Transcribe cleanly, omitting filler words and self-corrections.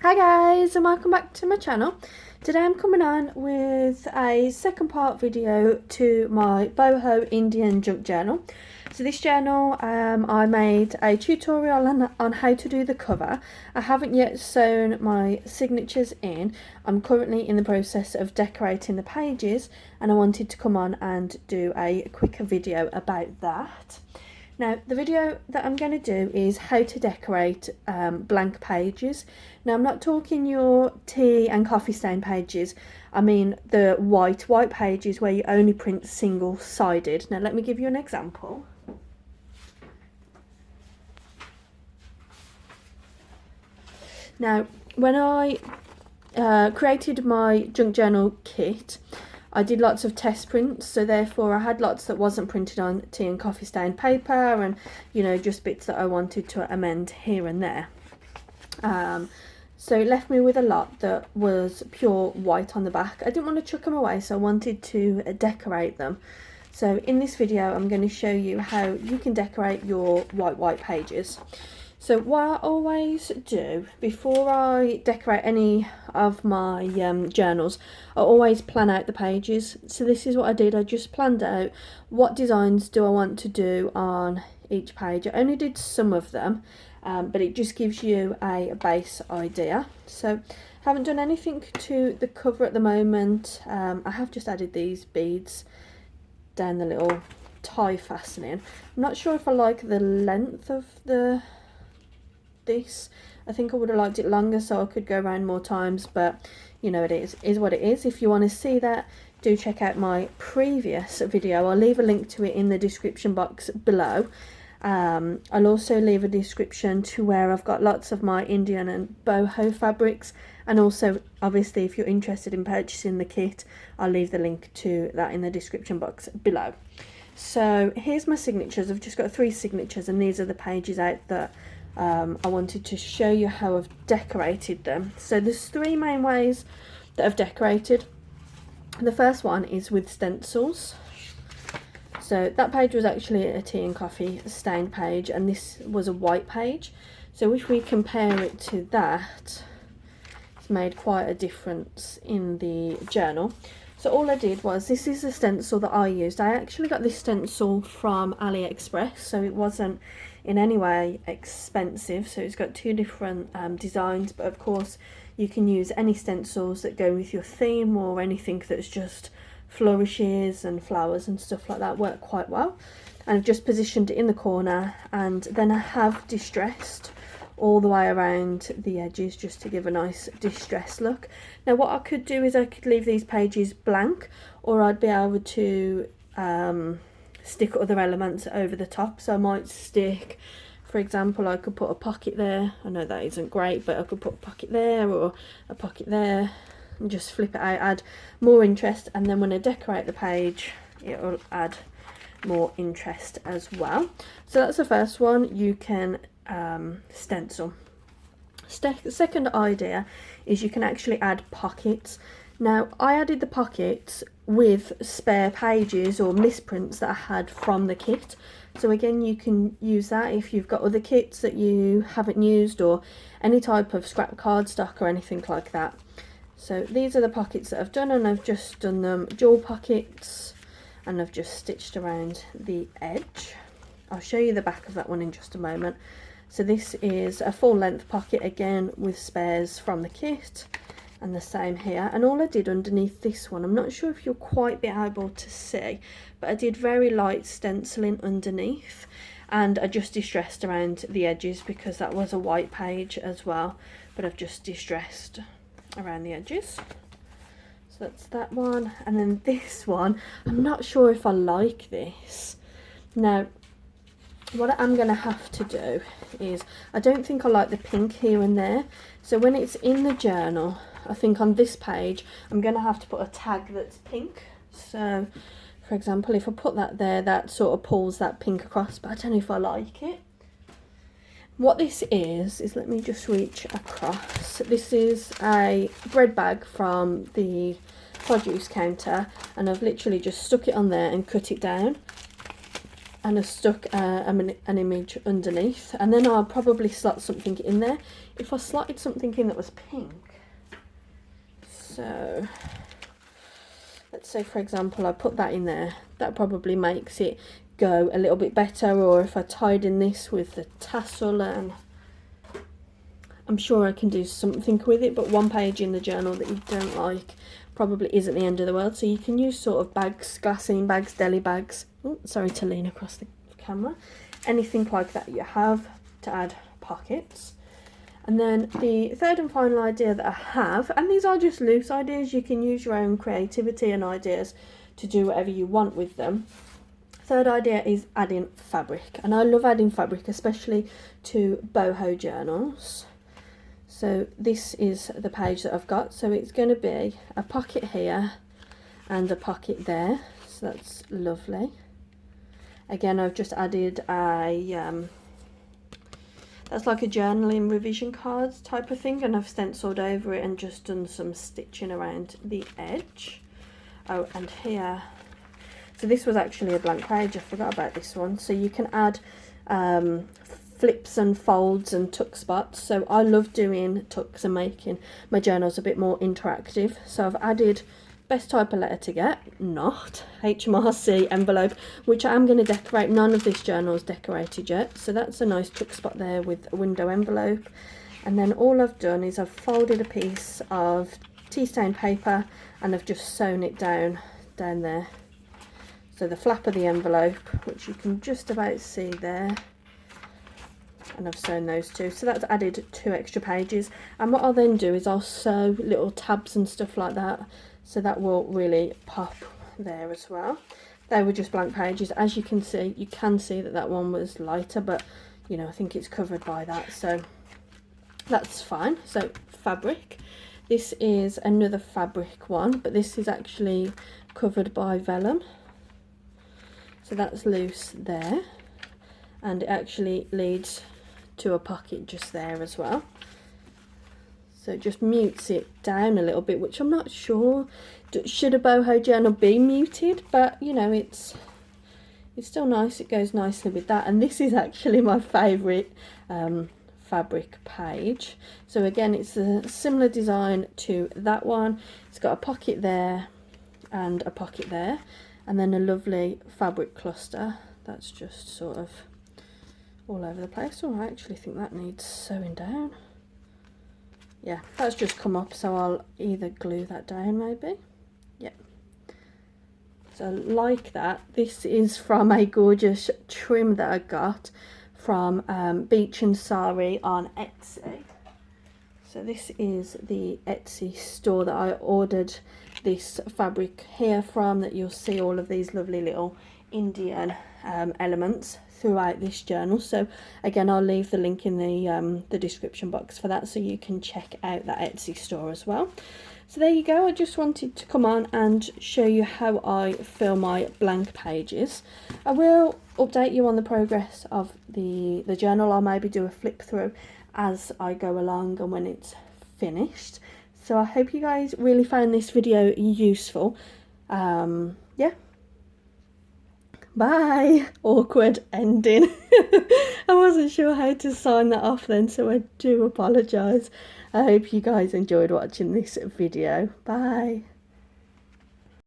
Hi guys, and welcome back to my channel. Today I'm coming on with a second part video to my Boho Indian junk journal. So this journal, I made a tutorial on how to do the cover. I haven't yet sewn my signatures in. I'm currently in the process of decorating the pages, and I wanted to come on and do a quicker video about that. Now, the video that I'm going to do is how to decorate blank pages. Now, I'm not talking your tea and coffee stain pages. I mean the white pages where you only print single-sided. Now, let me give you an example. Now, when I created my junk journal kit, I did lots of test prints, so therefore I had lots that wasn't printed on tea and coffee stain paper, and you know, just bits that I wanted to amend here and there. So it left me with a lot that was pure white on the back. I didn't want to chuck them away, so I wanted to decorate them. So in this video I'm going to show you how you can decorate your white pages. So what I always do before I decorate any of my journals, I always plan out the pages. So this is what I did. I just planned out what designs do I want to do on each page. I only did some of them, but it just gives you a base idea. So I haven't done anything to the cover at the moment. I have just added these beads down the little tie fastening. I'm not sure if I like the length of this. I think I would have liked it longer so I could go around more times, but you know, it is what it is. If you want to see that, do check out my previous video. I'll leave a link to it in the description box below. I'll also leave a description to where I've got lots of my Indian and boho fabrics, and also obviously if you're interested in purchasing the kit, I'll leave the link to that in the description box below. So here's my signatures. I've just got 3 signatures, and these are the pages out that I wanted to show you how I've decorated them. So there's 3 main ways that I've decorated. The first one is with stencils. So that page was actually a tea and coffee stain page, and this was a white page. So if we compare it to that, it's made quite a difference in the journal. So all I did was, this is the stencil that I used. I actually got this stencil from AliExpress, so it wasn't in any way expensive. So it's got 2 different designs, but of course you can use any stencils that go with your theme, or anything that's just flourishes and flowers and stuff like that work quite well. And I've just positioned it in the corner, and then I have distressed all the way around the edges just to give a nice distressed look. Now what I could do is I could leave these pages blank, or I'd be able to stick other elements over the top. So I might stick, for example, I could put a pocket there. I know that isn't great, but I could put a pocket there or a pocket there and just flip it out, add more interest, and then when I decorate the page it'll add more interest as well. So that's the first one. You can stencil. Second idea is you can actually add pockets. Now I added the pockets with spare pages or misprints that I had from the kit. So again, you can use that if you've got other kits that you haven't used, or any type of scrap cardstock or anything like that. So these are the pockets that I've done, and I've just done them jewel pockets, and I've just stitched around the edge. I'll show you the back of that one in just a moment. So this is a full length pocket, again with spares from the kit, and the same here. And all I did underneath this one, I'm not sure if you'll quite be able to see, but I did very light stenciling underneath, and I just distressed around the edges because that was a white page as well, but I've just distressed around the edges. So that's that one. And then this one, I'm not sure if I like this. Now what I'm going to have to do is, I don't think I like the pink here and there, so when it's in the journal, I think on this page I'm going to have to put a tag that's pink. So for example, if I put that there, that sort of pulls that pink across, but I don't know if I like it. What this is let me just reach across. This is a bread bag from the produce counter, and I've literally just stuck it on there and cut it down. and I've stuck an image underneath, and then I'll probably slot something in there. If I slotted something in that was pink, so let's say for example I put that in there, that probably makes it go a little bit better. Or if I tied in this with the tassel, and I'm sure I can do something with it, but one page in the journal that you don't like probably isn't the end of the world. So you can use sort of bags, glassine bags, deli bags. Oh, sorry to lean across the camera. Anything like that you have to add pockets. And then the third and final idea that I have, and these are just loose ideas, you can use your own creativity and ideas to do whatever you want with them. Third idea is adding fabric, and I love adding fabric, especially to boho journals. So this is the page that I've got. So it's going to be a pocket here and a pocket there. So that's lovely. Again, I've just added a, that's like a journaling revision cards type of thing. And I've stenciled over it and just done some stitching around the edge. Oh, and here. So this was actually a blank page. I forgot about this one. So you can add flips and folds and tuck spots. So I love doing tucks and making my journals a bit more interactive. So I've added best type of letter to get, not HMRC envelope, which I am going to decorate. None of this journal is decorated yet. So that's a nice tuck spot there with a window envelope. And then all I've done is I've folded a piece of tea stain paper and I've just sewn it down there. So the flap of the envelope, which you can just about see there, and I've sewn those two. So that's added 2 extra pages. And what I'll then do is I'll sew little tabs and stuff like that, so that will really pop there as well. They were just blank pages. As you can see that that one was lighter, but you know, I think it's covered by that, so that's fine. So fabric, this is another fabric one, but this is actually covered by vellum. So that's loose there, and it actually leads to a pocket just there as well. So it just mutes it down a little bit, which I'm not sure, should a boho journal be muted, but you know, it's still nice. It goes nicely with that. And this is actually my favourite fabric page. So again, it's a similar design to that one. It's got a pocket there and a pocket there, and then a lovely fabric cluster that's just sort of all over the place. Oh, I actually think that needs sewing down. Yeah, that's just come up, so I'll either glue that down maybe. Yeah. So like that. This is from a gorgeous trim that I got from Beach and Sari on Etsy. So this is the Etsy store that I ordered this fabric here from, that you'll see all of these lovely little Indian elements throughout this journal. So again, I'll leave the link in the description box for that, so you can check out that Etsy store as well. So there you go. I just wanted to come on and show you how I fill my blank pages. I will update you on the progress of the journal. I'll maybe do a flip through as I go along and when it's finished. So I hope you guys really found this video useful. Yeah. Bye. Awkward ending. I wasn't sure how to sign that off then, so I do apologise. I hope you guys enjoyed watching this video. Bye.